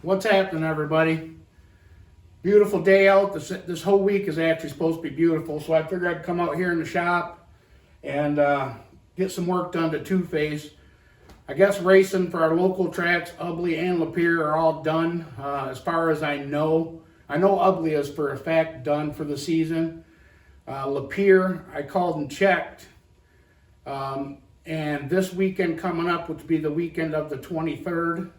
What's happening, everybody? Beautiful day out. This whole week is actually supposed to be beautiful, so I figured I'd come out here in the shop and get some work done to two-phase. I guess racing for our local tracks, Ubly and Lapeer, are all done as far as I know. I know Ubly is for a fact done for the season. Lapeer, I called and checked. And this weekend coming up, which would be the weekend of the 23rd,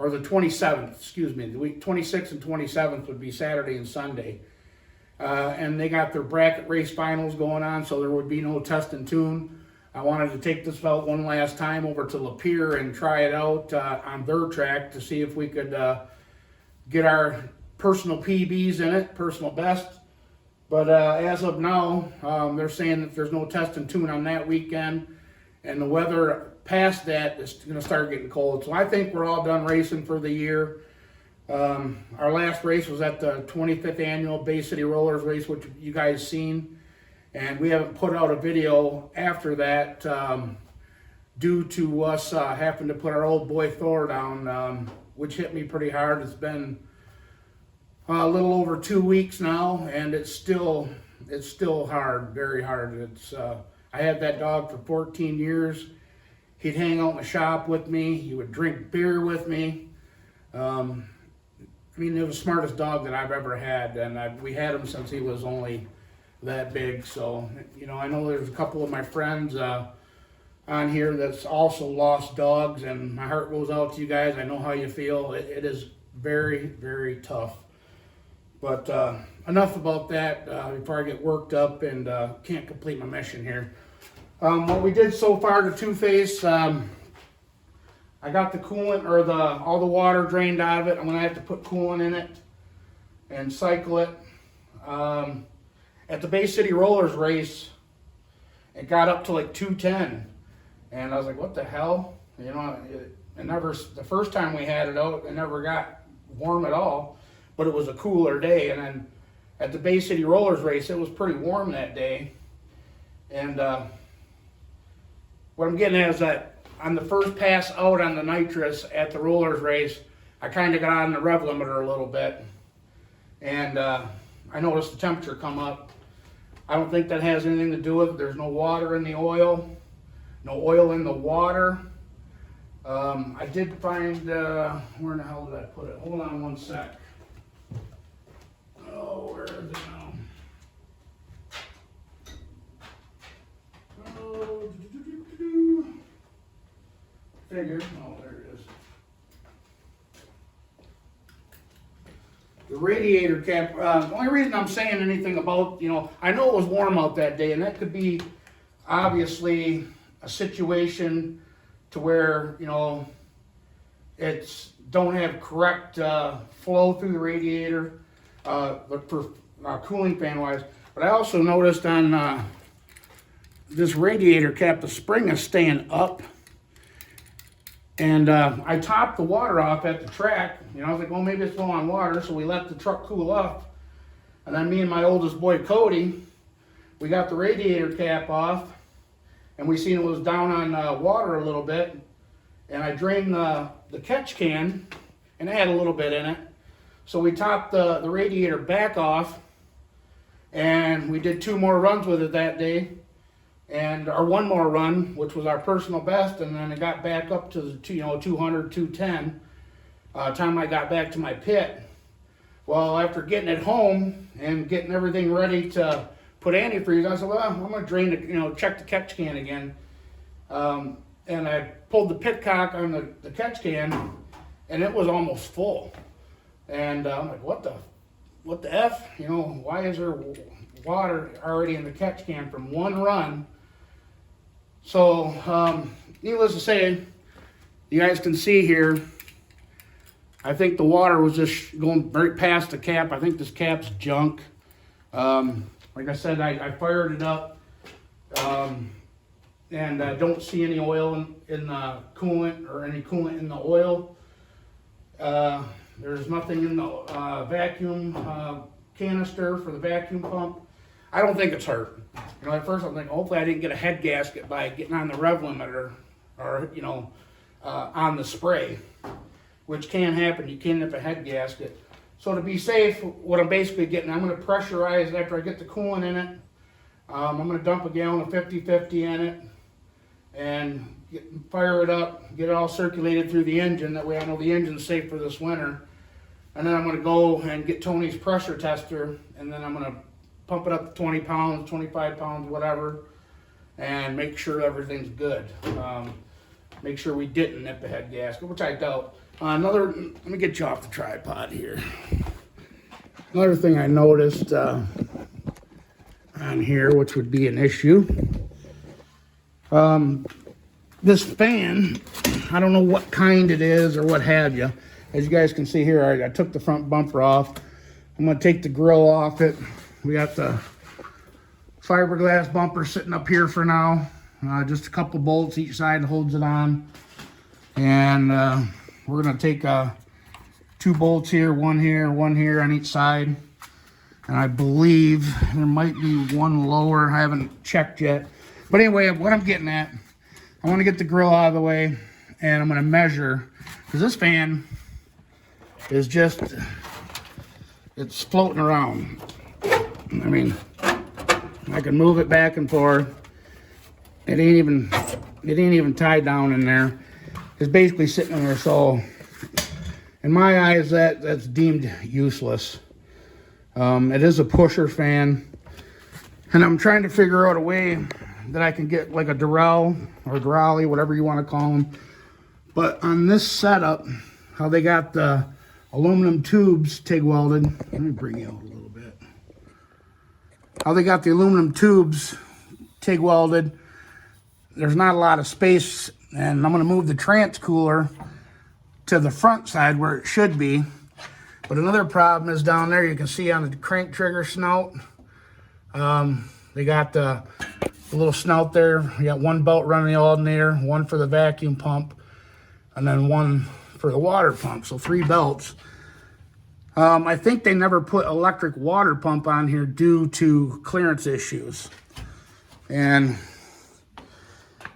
or the 27th, excuse me, the week 26th and 27th would be Saturday and Sunday. And they got their bracket race finals going on, so there would be no test and tune. I wanted to take this out one last time over to Lapeer and try it out on their track to see if we could get our personal PBs in it, personal best. But as of now, they're saying that there's no test and tune on that weekend, and the weather past that is going to start getting cold. So I think we're all done racing for the year. Our last race was at the 25th annual Bay City Rollers race, which you guys seen. And we haven't put out a video after that due to us having to put our old boy Thor down, which hit me pretty hard. It's been a little over 2 weeks now, and it's still hard, very hard. I had that dog for 14 years. He'd hang out in the shop with me. He would drink beer with me. I mean, he was the smartest dog that I've ever had, and we had him since he was only that big. So, you know, I know there's a couple of my friends on here that's also lost dogs, and my heart goes out to you guys. I know how you feel. It is very, very tough. But enough about that before I get worked up and can't complete my mission here. What we did so far to two-phase, I got the coolant or all the water drained out of it. I'm gonna have to put coolant in it and cycle it. At the Bay City Rollers race, it got up to like 210, and I was like, "What the hell?" You know, it never. The first time we had it out, it never got warm at all. But it was a cooler day, and then at the Bay City Rollers race, it was pretty warm that day. And what I'm getting at is that on the first pass out on the nitrous at the Rollers race, I kind of got on the rev limiter a little bit, and I noticed the temperature come up. I don't think that has anything to do with it. There's no water in the oil, no oil in the water. I did find, where in the hell did I put it? Hold on one sec. Oh, where is it now? Oh, figure. Oh, there it is. The radiator cap. The only reason I'm saying anything about, you know, I know it was warm out that day, and that could be obviously a situation to where, you know, it's don't have correct flow through the radiator. For cooling fan wise, but I also noticed on this radiator cap, the spring is staying up, and I topped the water off at the track. You know, I was like, well, maybe it's low on water, so we let the truck cool off, and then me and my oldest boy Cody, we got the radiator cap off, and we seen it was down on water a little bit, and I drained the catch can, and it had a little bit in it. So we topped the radiator back off, and we did 2 more runs with it that day, or 1 more run, which was our personal best, and then it got back up to the 200, 210 time I got back to my pit. Well, after getting it home and getting everything ready to put antifreeze, I said, well, I'm going to drain check the catch can again. And I pulled the pit cock on the catch can, and it was almost full. And I'm like, what the F? You know, why is there water already in the catch can from 1 run? So, needless to say, you guys can see here, I think the water was just going right past the cap. I think this cap's junk. Like I said, I fired it up, and I don't see any oil in the coolant or any coolant in the oil. There's nothing in the vacuum canister for the vacuum pump. I don't think it's hurt. You know, at first I'm thinking, hopefully I didn't get a head gasket by getting on the rev limiter or, on the spray. which can happen. You can nip a head gasket. So to be safe, what I'm basically getting, I'm going to pressurize after I get the coolant in it. I'm going to dump a gallon of 50-50 in it and fire it up, get it all circulated through the engine. That way I know the engine's safe for this winter. And then I'm going to go and get Tony's pressure tester, and then I'm going to pump it up to 20 pounds, 25 pounds, whatever, and make sure everything's good. Make sure we didn't nip the head gasket, which I doubt. Let me get you off the tripod here. Another thing I noticed on here, which would be an issue, this fan, I don't know what kind it is or what have you. As you guys can see here, I took the front bumper off. I'm going to take the grill off it. We got the fiberglass bumper sitting up here for now. Just a couple bolts each side holds it on. And we're going to take 2 bolts here, one here on each side. And I believe there might be one lower. I haven't checked yet. But anyway, what I'm getting at, I want to get the grill out of the way, and I'm going to measure, because this fan is just, it's floating around. I mean, I can move it back and forth. It ain't even tied down in there. It's basically sitting in there. So in my eyes, that's deemed useless. It is a pusher fan, and I'm trying to figure out a way that I can get like a Durrell or Durali, whatever you want to call them. But on this setup, how they got the aluminum tubes TIG welded. Let me bring you out a little bit. How they got the aluminum tubes TIG welded. There's not a lot of space, and I'm going to move the transcooler to the front side where it should be. But another problem is down there, you can see on the crank trigger snout, they got the little snout there. You got one belt running the alternator, one for the vacuum pump, and then one for the water pump, so 3 belts. I think they never put electric water pump on here due to clearance issues. And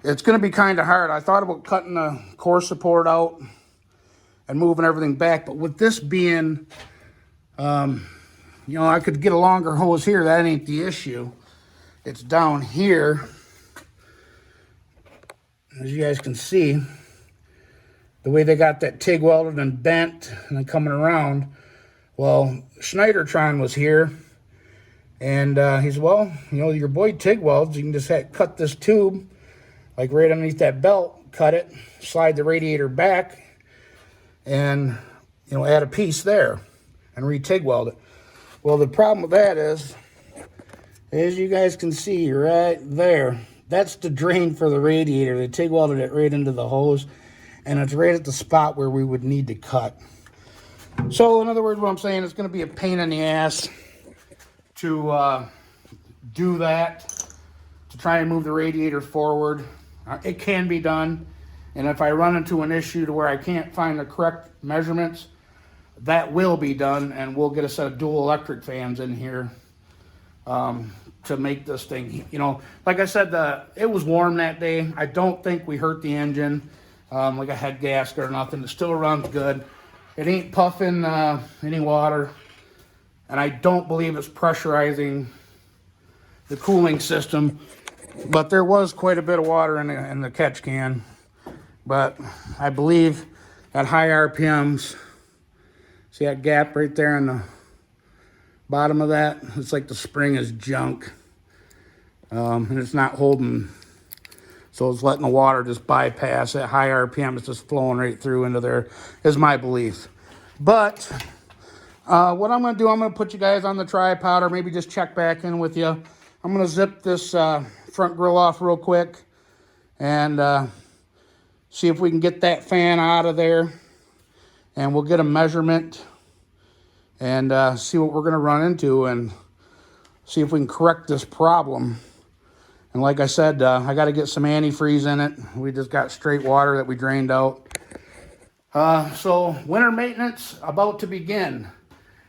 it's going to be kind of hard. I thought about cutting the core support out and moving everything back, but with this being, I could get a longer hose here. That ain't the issue. It's down here. As you guys can see, the way they got that TIG welded and bent and then coming around. Well, Schneidertron was here, and he said, well, your boy TIG welds. You can just cut this tube, like right underneath that belt, cut it, slide the radiator back, and, add a piece there and re-TIG weld it. Well, the problem with that is, as you guys can see right there, that's the drain for the radiator. They TIG welded it right into the hose, and it's right at the spot where we would need to cut. So, in other words, what I'm saying, it's going to be a pain in the ass to do that, to try and move the radiator forward. It can be done, and if I run into an issue to where I can't find the correct measurements, that will be done, and we'll get a set of dual electric fans in here to make this thing, like I said, it was warm that day. I don't think we hurt the engine, like a head gasket or nothing. It still runs good. It ain't puffing any water, and I don't believe it's pressurizing the cooling system, but there was quite a bit of water in the catch can. But I believe at high RPMs, see that gap right there in the bottom of that? It's like the spring is junk, and it's not holding, so it's letting the water just bypass. At high RPM, it's just flowing right through into there, is my belief. But what I'm going to do, I'm going to put you guys on the tripod, or maybe just check back in with you. I'm going to zip this front grill off real quick and see if we can get that fan out of there, and we'll get a measurement and see what we're going to run into and see if we can correct this problem. And like I said, I got to get some antifreeze in it. We just got straight water that we drained out. So winter maintenance about to begin.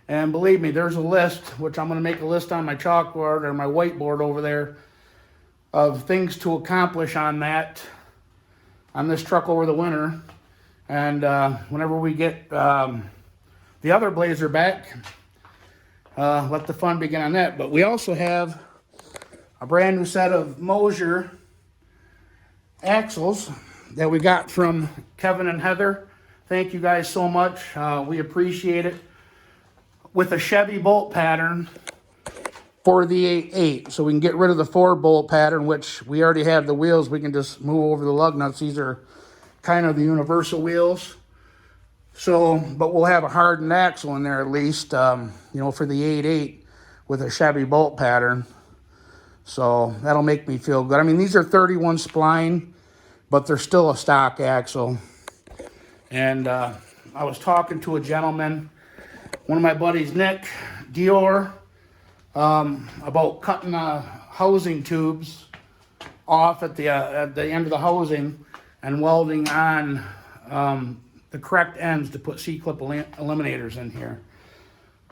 And believe me, there's a list, which I'm going to make a list on my chalkboard or my whiteboard over there, of things to accomplish on this truck over the winter. And whenever we get the other blazer back, let the fun begin on that. But we also have a brand new set of Mosier axles that we got from Kevin and Heather. Thank you guys so much. We appreciate it. With a Chevy bolt pattern for the 8.8. So we can get rid of the 4 bolt pattern, which we already have the wheels. We can just move over the lug nuts. These are kind of the universal wheels. So, but we'll have a hardened axle in there at least, you know, for the 8.8 with a Chevy bolt pattern. So that'll make me feel good. I mean, these are 31 spline, but they're still a stock axle. And I was talking to a gentleman, one of my buddies, Nick Dior, about cutting housing tubes off at the end of the housing and welding on the correct ends to put C-clip eliminators in here.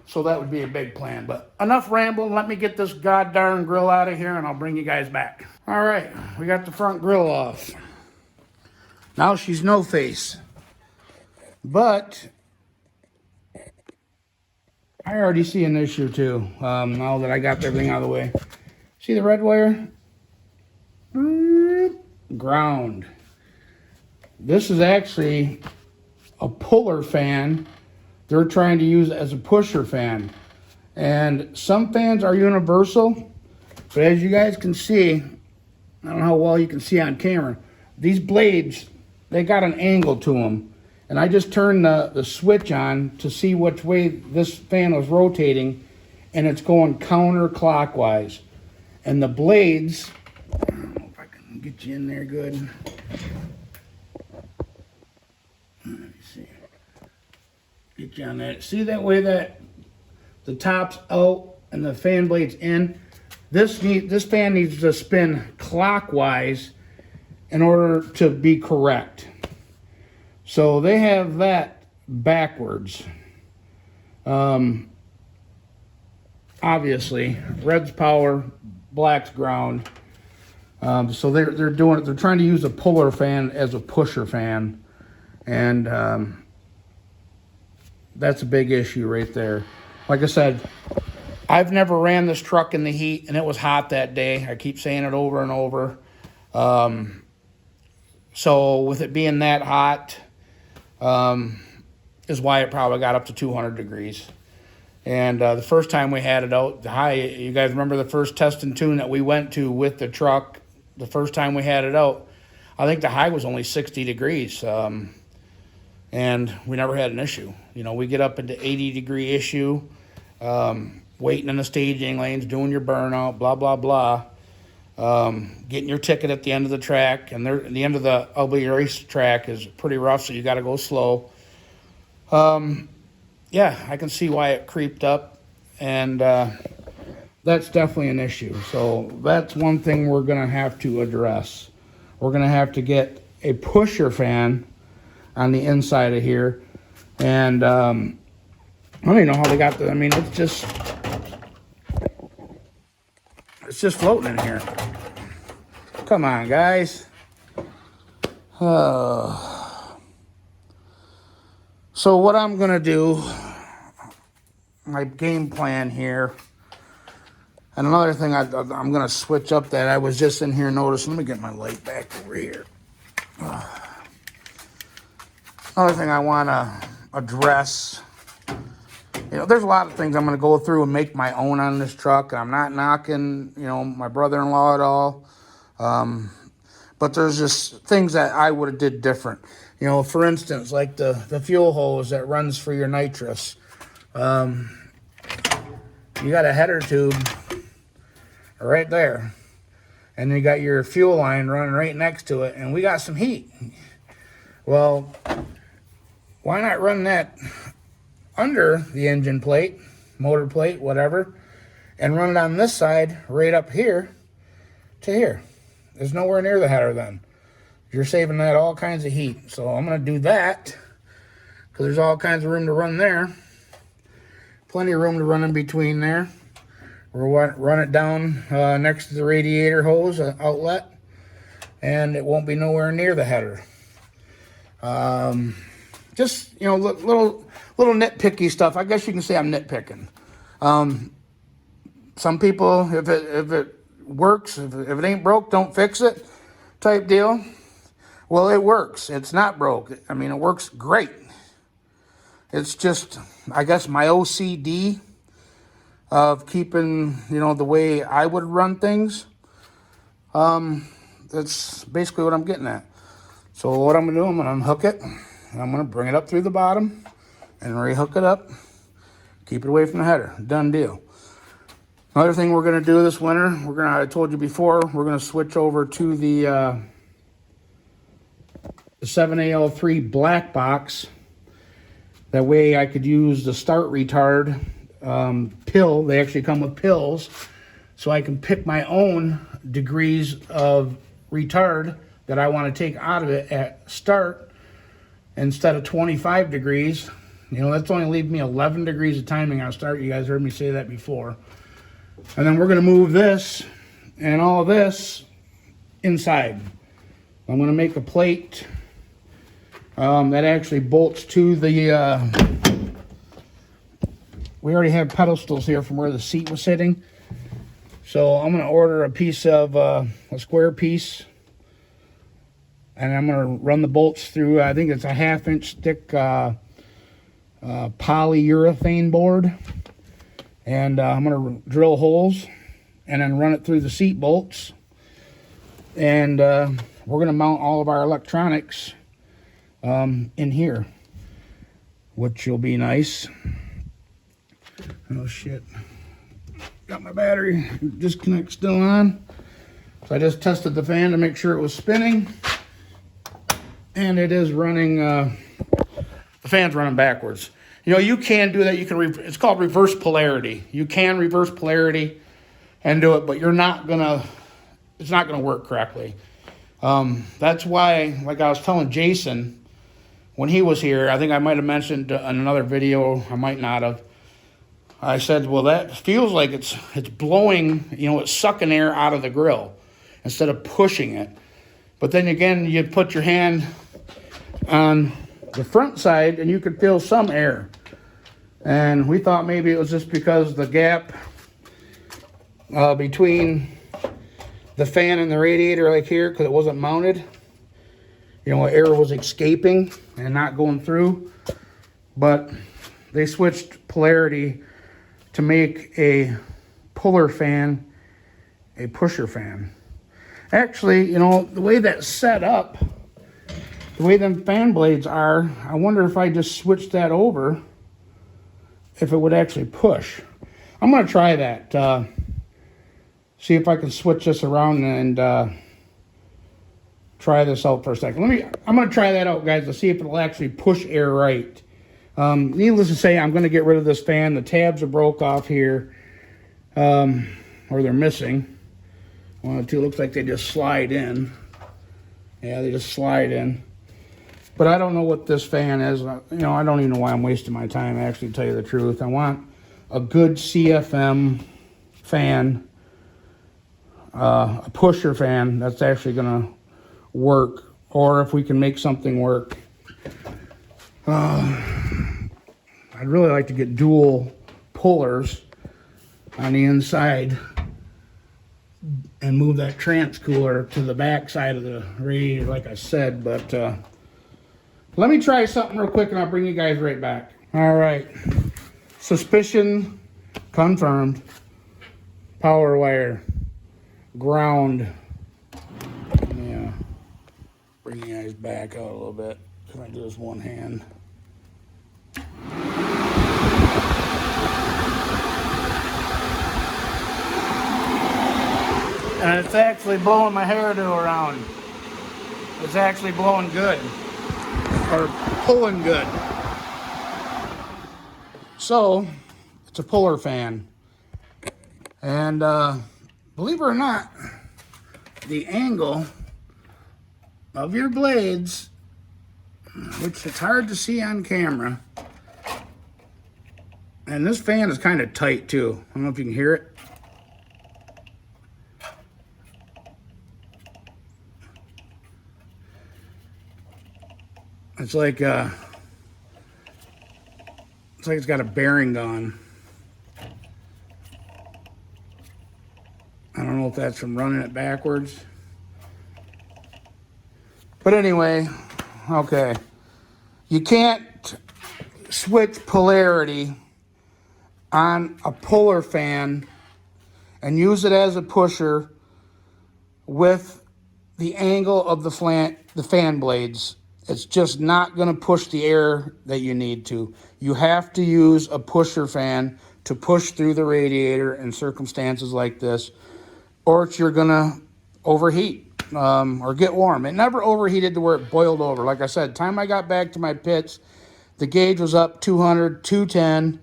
So that would be a big plan. But enough rambling. Let me get this goddamn grill out of here and I'll bring you guys back. All right, we got the front grill off. Now she's no face. But I already see an issue too, now that I got everything out of the way. See the red wire? Ground. This is actually a puller fan they're trying to use as a pusher fan. And some fans are universal, but as you guys can see, I don't know how well you can see on camera, these blades, they got an angle to them. And I just turned the switch on to see which way this fan was rotating, and it's going counterclockwise. And the blades, I don't know if I can get you in there good. Let me see. Get you on that. See that way that the top's out and the fan blade's in? This fan needs to spin clockwise in order to be correct. So they have that backwards. Obviously, red's power, black's ground. So they're doing it. They're trying to use a puller fan as a pusher fan, and that's a big issue right there. Like I said, I've never ran this truck in the heat, and it was hot that day. I keep saying it over and over. So with it being that hot, is why it probably got up to 200 degrees. And the first time we had it out, the high, you guys remember the first test and tune that we went to with the truck, the first time we had it out, I think the high was only 60 degrees. And we never had an issue. You know, we get up into 80 degree issue, waiting in the staging lanes, doing your burnout, blah, blah, blah. Getting your ticket at the end of the track, and the end of the ugly race track is pretty rough, so you got to go slow. Yeah, I can see why it creeped up, and that's definitely an issue. So that's one thing we're going to have to address. We're going to have to get a pusher fan on the inside of here, and I don't even know how they got the, I mean, it's just floating in here. Come on, guys. So what I'm going to do, my game plan here, and another thing I'm going to switch up that I was just in here noticing. Let me get my light back over here. Another thing I want to address, you know, there's a lot of things I'm going to go through and make my own on this truck. I'm not knocking, you know, my brother-in-law at all. But there's just things that I would have did different. You know, for instance, like the fuel hose that runs for your nitrous. You got a header tube right there. And you got your fuel line running right next to it. And we got some heat. Well, why not run that under the engine plate, motor plate, whatever, and run it on this side right up here to here. There's nowhere near the header then. You're saving that all kinds of heat. So I'm going to do that because there's all kinds of room to run there. Plenty of room to run in between there. We'll run it down next to the radiator hose outlet, and it won't be nowhere near the header. Just, you know, little nitpicky stuff. I guess you can say I'm nitpicking. Some people, if it works, if it ain't broke, don't fix it type deal. Well, it works. It's not broke. I mean, it works great. It's just, I guess, my OCD of keeping, you know, the way I would run things. That's basically what I'm getting at. So what I'm going to do, I'm going to unhook it, and I'm going to bring it up through the bottom and rehook it up. Keep it away from the header. Done deal. Another thing we're going to do this winter, I told you before, we're going to switch over to the 7AL3 black box. That way I could use the start retard pill. They actually come with pills. So I can pick my own degrees of retard that I want to take out of it at start instead of 25 degrees. You know, that's only leave me 11 degrees of timing on start. You guys heard me say that before. And then we're going to move this and all this inside. I'm going to make a plate that actually bolts to the, we already have pedestals here from where the seat was sitting. So I'm going to order a piece of, a square piece. And I'm going to run the bolts through, I think it's a 1/2 inch thick polyurethane board. And I'm going to drill holes and then run it through the seat bolts. And we're going to mount all of our electronics in here, which will be nice. Oh shit. Got my battery disconnect still on. So I just tested the fan to make sure it was spinning. And it is running, the fan's running backwards. You know, you can do that. You can, it's called reverse polarity. You can reverse polarity and do it, but you're not gonna, it's not gonna work correctly. That's why, like I was telling Jason, when he was here, I think I might have mentioned in another video, I might not have. I said, well, that feels like it's blowing, you know, it's sucking air out of the grill instead of pushing it. But then again, you put your hand on the front side and you could feel some air. And we thought maybe it was just because the gap between the fan and the radiator, like here, because it wasn't mounted, you know, air was escaping and not going through. But they switched polarity to make a puller fan a pusher fan. Actually, you know, the way that's set up, the way them fan blades are, I wonder if I just switched that over, if it would actually push. I'm going to try that. See if I can switch this around and try this out for a second. I'm going to try that out, guys, to see if it'll actually push air right. Needless to say, I'm going to get rid of this fan. The tabs are broke off here, or they're missing. One or two looks like they just slide in. Yeah, they just slide in. But I don't know what this fan is. You know, I don't even know why I'm wasting my time, actually, to tell you the truth. I want a good CFM fan, a pusher fan that's actually going to work, or if we can make something work. I'd really like to get dual pullers on the inside and move that transcooler to the back side of the radiator, like I said. But let me try something real quick and I'll bring you guys right back. All right. Suspicion confirmed. Power wire. Ground. Yeah. Bring you guys back out a little bit. Can I do this one hand? And it's actually blowing my hairdo around. It's actually blowing good. Or pulling good. So, it's a puller fan. And believe it or not, the angle of your blades, which it's hard to see on camera, and this fan is kind of tight too. I don't know if you can hear it. It's like it's got a bearing gone. I don't know if that's from running it backwards. But anyway, okay. You can't switch polarity on a puller fan and use it as a pusher with the angle of the fan blades. It's just not going to push the air that you need to. You have to use a pusher fan to push through the radiator in circumstances like this, or you're going to overheat or get warm. It never overheated to where it boiled over. Like I said, time I got back to my pits, the gauge was up 200, 210,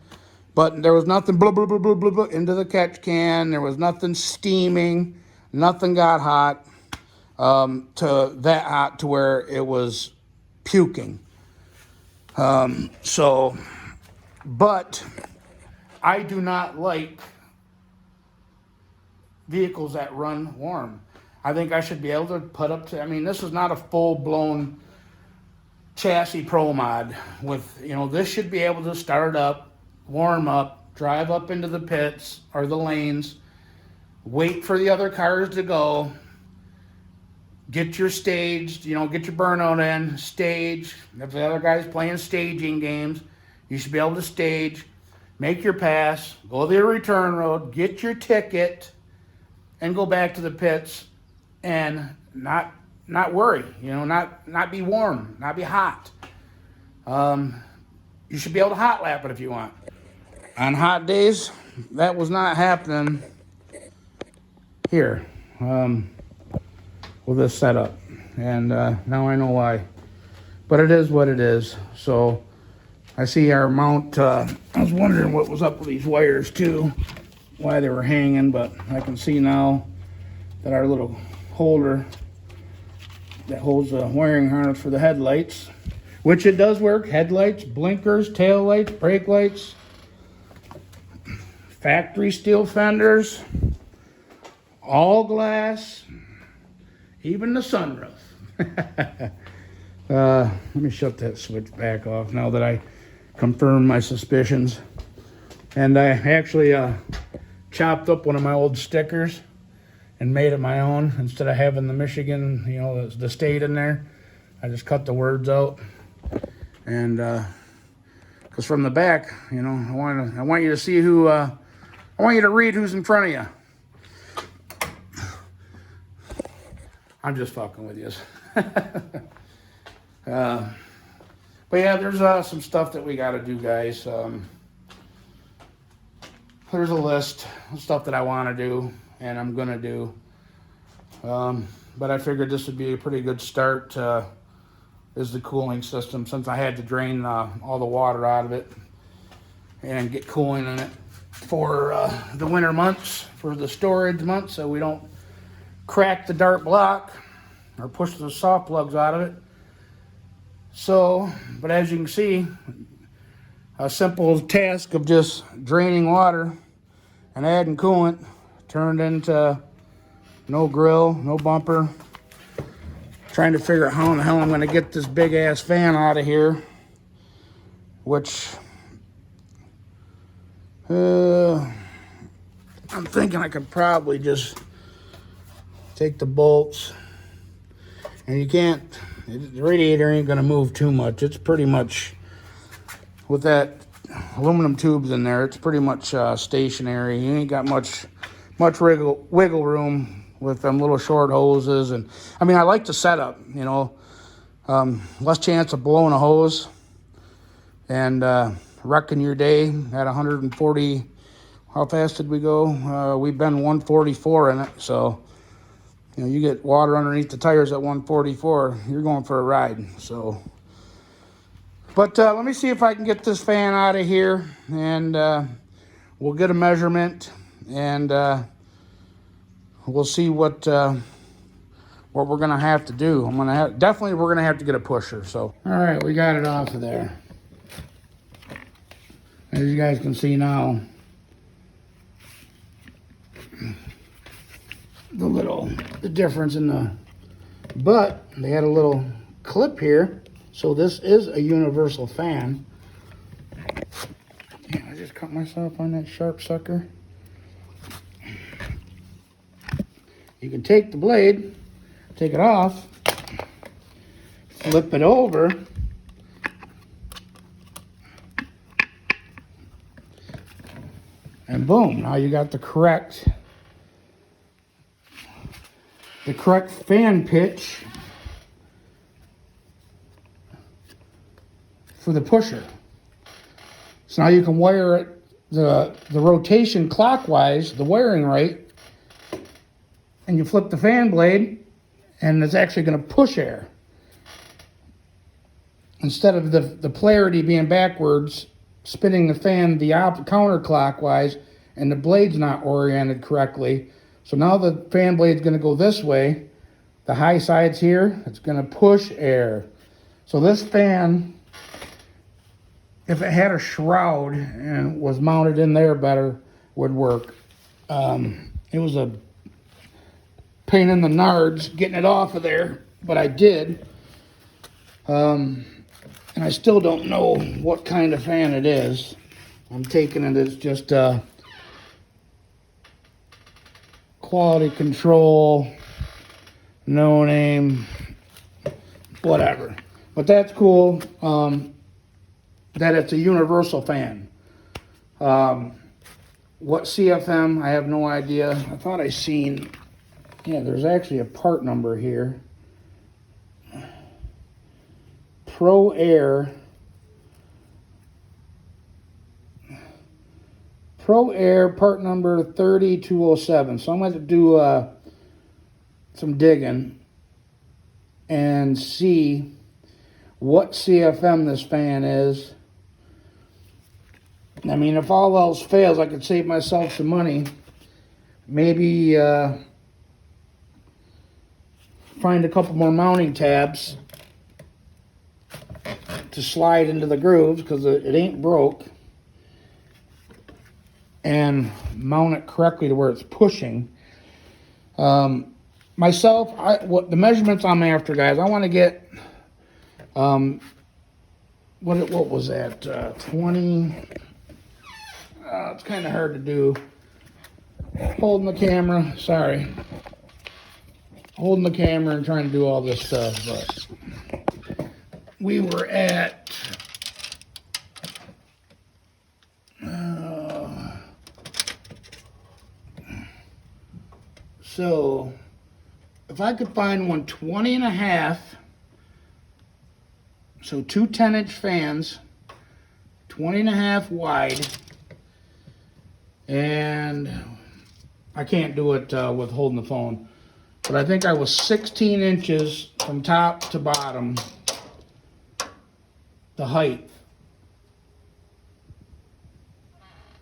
but there was nothing blah, blah, blah, blah, blah, blah into the catch can. There was nothing steaming. Nothing got hot to that hot to where it was puking. But I do not like vehicles that run warm. I think I should be able to put up to, I mean, this is not a full-blown chassis pro mod with, you know, this should be able to start up, warm up, drive up into the pits or the lanes, wait for the other cars to go, get your staged, you know, get your burnout in, stage. If the other guy's playing staging games, you should be able to stage, make your pass, go to the return road, get your ticket, and go back to the pits and not worry, you know, not be warm, not be hot. You should be able to hot lap it if you want. On hot days, that was not happening here with this setup, and now I know why. But it is what it is. So I see our mount. I was wondering what was up with these wires too, why they were hanging, but I can see now that our little holder that holds the wiring harness for the headlights, which it does work, headlights, blinkers, tail lights, brake lights, factory steel fenders, all glass, even the sunroof. Let me shut that switch back off now that I confirm my suspicions. And I actually chopped up one of my old stickers and made it my own. Instead of having the Michigan, you know, the state in there, I just cut the words out. And because from the back, you know, I want you to see who, I want you to read who's in front of you. I'm just fucking with you. But yeah, there's some stuff that we got to do, guys. There's a list of stuff that I want to do and I'm going to do. But I figured this would be a pretty good start is the cooling system, since I had to drain all the water out of it and get cooling in it for the winter months, for the storage months, so we don't crack the dart block or push the soft plugs out of it. So, but as you can see, a simple task of just draining water and adding coolant turned into no grill, no bumper. Trying to figure out how in the hell I'm going to get this big ass fan out of here, which I'm thinking I could probably just take the bolts, and you can't, the radiator ain't going to move too much. It's pretty much, with that aluminum tubes in there, it's pretty much stationary. You ain't got much wiggle room with them little short hoses. And I mean, I like the setup, you know, less chance of blowing a hose and wrecking your day at 140. How fast did we go? We've been 144 in it, so you know, you get water underneath the tires at 144, you're going for a ride. So, but let me see if I can get this fan out of here, and we'll get a measurement, and we'll see what we're gonna have to do. Definitely we're gonna have to get a pusher. So, all right, we got it off of there. As you guys can see now, the difference in the butt. They had a little clip here So this is a universal fan. Yeah, I just cut myself on that sharp sucker. You can take the blade, take it off, flip it over, and boom, now you got the correct fan pitch for the pusher. So now you can wire it the rotation clockwise, the wiring right, and you flip the fan blade and it's actually going to push air. Instead of the polarity being backwards, spinning the fan the counterclockwise, and the blade's not oriented correctly. So now the fan blade's going to go this way. The high side's here. It's going to push air. So this fan, if it had a shroud and was mounted in there better, would work. It was a pain in the nards getting it off of there, but I did. And I still don't know what kind of fan it is. I'm taking it as just quality control, no name, whatever. But that's cool that it's a universal fan. What CFM, I have no idea. I thought I seen, yeah, there's actually a part number here. Pro Air part number 30207. So I'm going to do some digging and see what CFM this fan is. I mean, if all else fails, I could save myself some money. Maybe find a couple more mounting tabs to slide into the grooves, because it ain't broke, and mount it correctly to where it's pushing. Myself, what the measurements I'm after, guys, I want to get what was that, 20. It's kind of hard to do holding the camera, holding the camera and trying to do all this stuff. But we were at so if I could find one 20 and a half, so two 10-inch fans, 20 and a half wide, and I can't do it with holding the phone, but I think I was 16 inches from top to bottom, the height,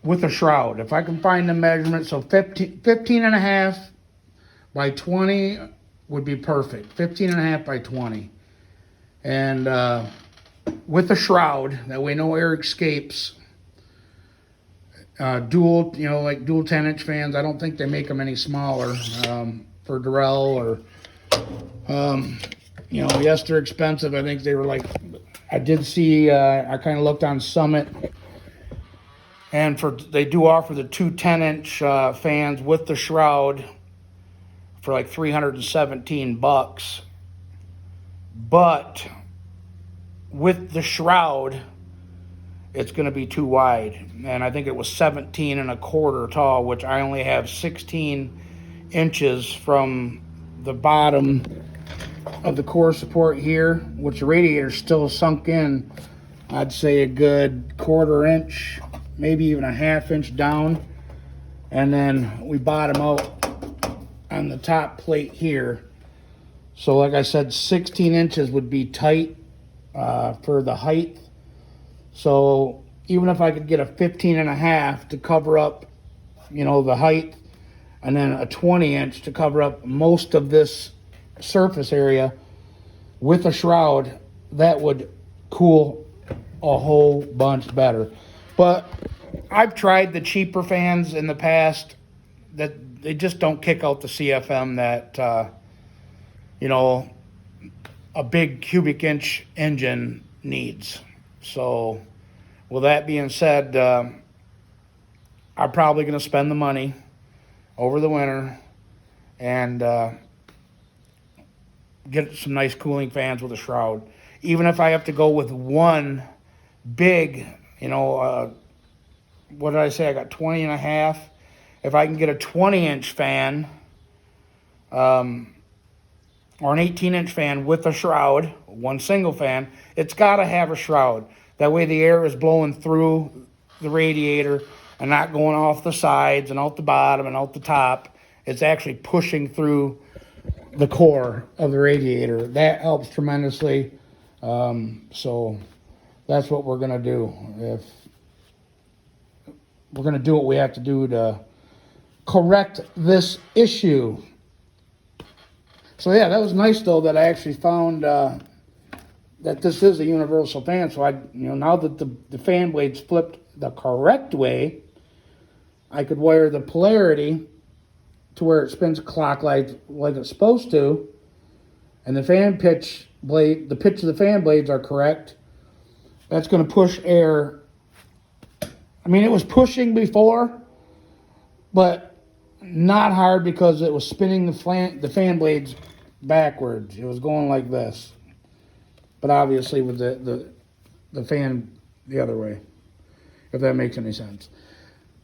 with a shroud. If I can find the measurement, so 15 and a half by 20 would be perfect. 15 and a half by 20. And with a shroud, that way no air escapes. Dual, like dual 10-inch fans. I don't think they make them any smaller for Durrell or, yes, they're expensive. I think they were like, I did see, I kind of looked on Summit, and they do offer the two 10-inch fans with the shroud for like $317. But with the shroud, it's going to be too wide. And I think it was 17 and a quarter tall, which I only have 16 inches from the bottom of the core support here, which the radiator's still sunk in. I'd say a good quarter inch, maybe even a half inch down. And then we bottom out on the top plate here. So like I said, 16 inches would be tight for the height. So even if I could get a 15 and a half to cover up, the height, and then a 20 inch to cover up most of this surface area with a shroud, that would cool a whole bunch better. But I've tried the cheaper fans in the past that they just don't kick out the CFM that, a big cubic inch engine needs. So with that being said, I'm probably going to spend the money over the winter and get some nice cooling fans with a shroud. Even if I have to go with one big, what did I say? I got 20 and a half. If I can get a 20-inch fan, or an 18-inch fan with a shroud, one single fan, it's got to have a shroud. That way the air is blowing through the radiator and not going off the sides and out the bottom and out the top. It's actually pushing through the core of the radiator. That helps tremendously. So that's what we're going to do. If we're going to do what we have to do to correct this issue. So yeah, that was nice though that I actually found that this is a universal fan. So now that the fan blades flipped the correct way, I could wire the polarity to where it spins clockwise like it's supposed to, and the pitch of the fan blades are correct. That's going to push air. I mean, it was pushing before, but not hard because it was spinning the fan blades backwards. It was going like this, but obviously with the fan the other way, if that makes any sense.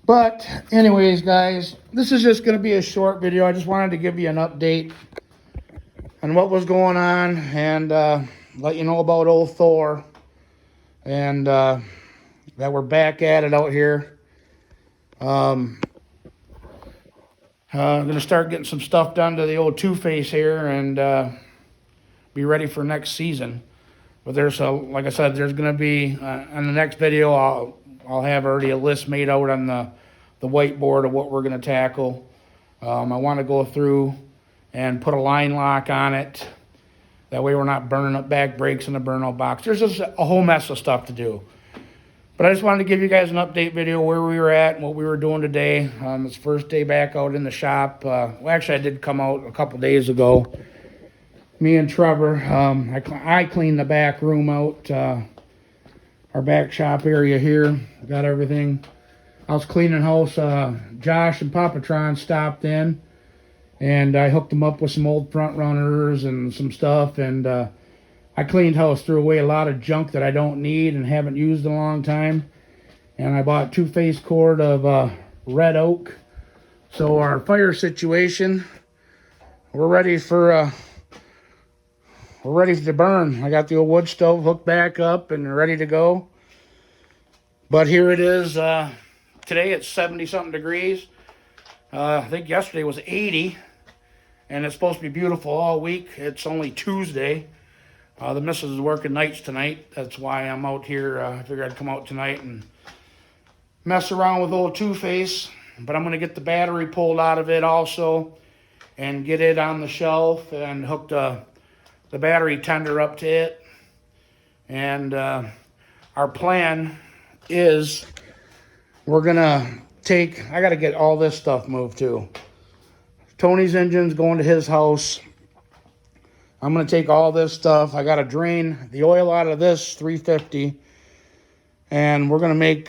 But anyways, guys, this is just going to be a short video. I just wanted to give you an update on what was going on and let you know about old Thor and that we're back at it out here. I'm going to start getting some stuff done to the old Two-Face here and be ready for next season. But like I said, there's going to be, on the next video, I'll have already a list made out on the whiteboard of what we're going to tackle. I want to go through and put a line lock on it. That way we're not burning up back brakes in the burnout box. There's just a whole mess of stuff to do. But I just wanted to give you guys an update video where we were at and what we were doing today. It's first day back out in the shop. Well, actually, I did come out a couple days ago. Me and Trevor, I cleaned the back room out, our back shop area here. Got everything. I was cleaning house. Josh and Papatron stopped in, and I hooked them up with some old front runners and some stuff, and I cleaned house, threw away a lot of junk that I don't need and haven't used in a long time. And I bought 2-face cord of red oak. So our fire situation, we're ready to burn. I got the old wood stove hooked back up and ready to go. But here it is. Today it's 70-something degrees. I think yesterday was 80. And it's supposed to be beautiful all week. It's only Tuesday. The missus is working nights tonight. That's why I'm out here. I figured I'd come out tonight and mess around with old Two-Face. But I'm going to get the battery pulled out of it also and get it on the shelf and hook the battery tender up to it. And our plan is we're going to I got to get all this stuff moved too. Tony's engine's going to his house. I'm going to take all this stuff. I got to drain the oil out of this 350. And we're going to make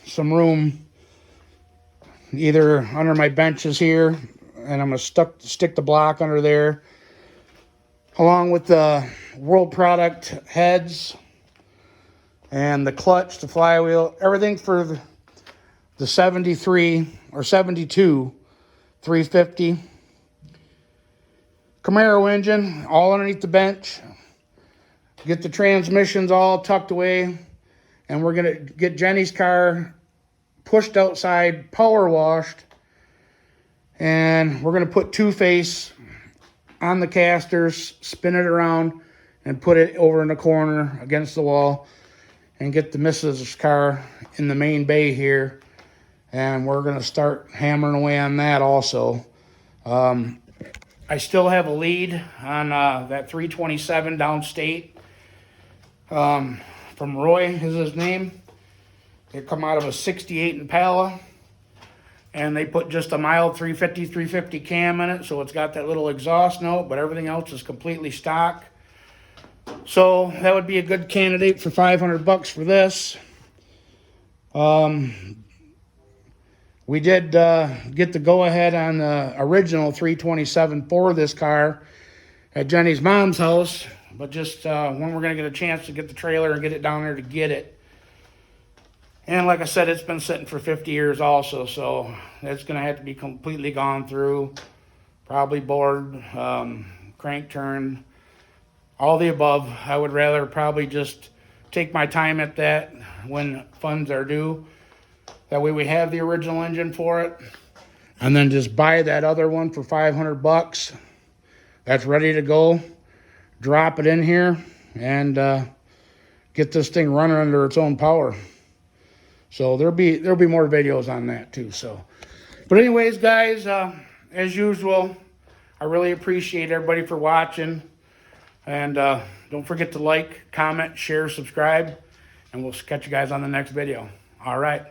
some room either under my benches here. And I'm going to stick the block under there. Along with the World Product heads. And the clutch, the flywheel. Everything for the 73 or 72 350. Camaro engine, all underneath the bench. Get the transmissions all tucked away. And we're going to get Jenny's car pushed outside, power washed. And we're going to put Two-Face on the casters, spin it around, and put it over in the corner against the wall. And get the missus' car in the main bay here. And we're going to start hammering away on that also. I still have a lead on that 327 downstate from Roy is his name. It come out of a 68 Impala, and they put just a mild 350 cam in it, so it's got that little exhaust note, but everything else is completely stock. So that would be a good candidate for 500 bucks for this. We did get the go-ahead on the original 327 for this car at Jenny's mom's house, but just when we're going to get a chance to get the trailer and get it down there to get it. And like I said, it's been sitting for 50 years also, so it's going to have to be completely gone through, probably bored, crank turned, all the above. I would rather probably just take my time at that when funds are due. That way we have the original engine for it. And then just buy that other one for 500 bucks. That's ready to go. Drop it in here and get this thing running under its own power. So there'll be more videos on that too. So, but anyways, guys, as usual, I really appreciate everybody for watching. And don't forget to like, comment, share, subscribe, and we'll catch you guys on the next video. All right.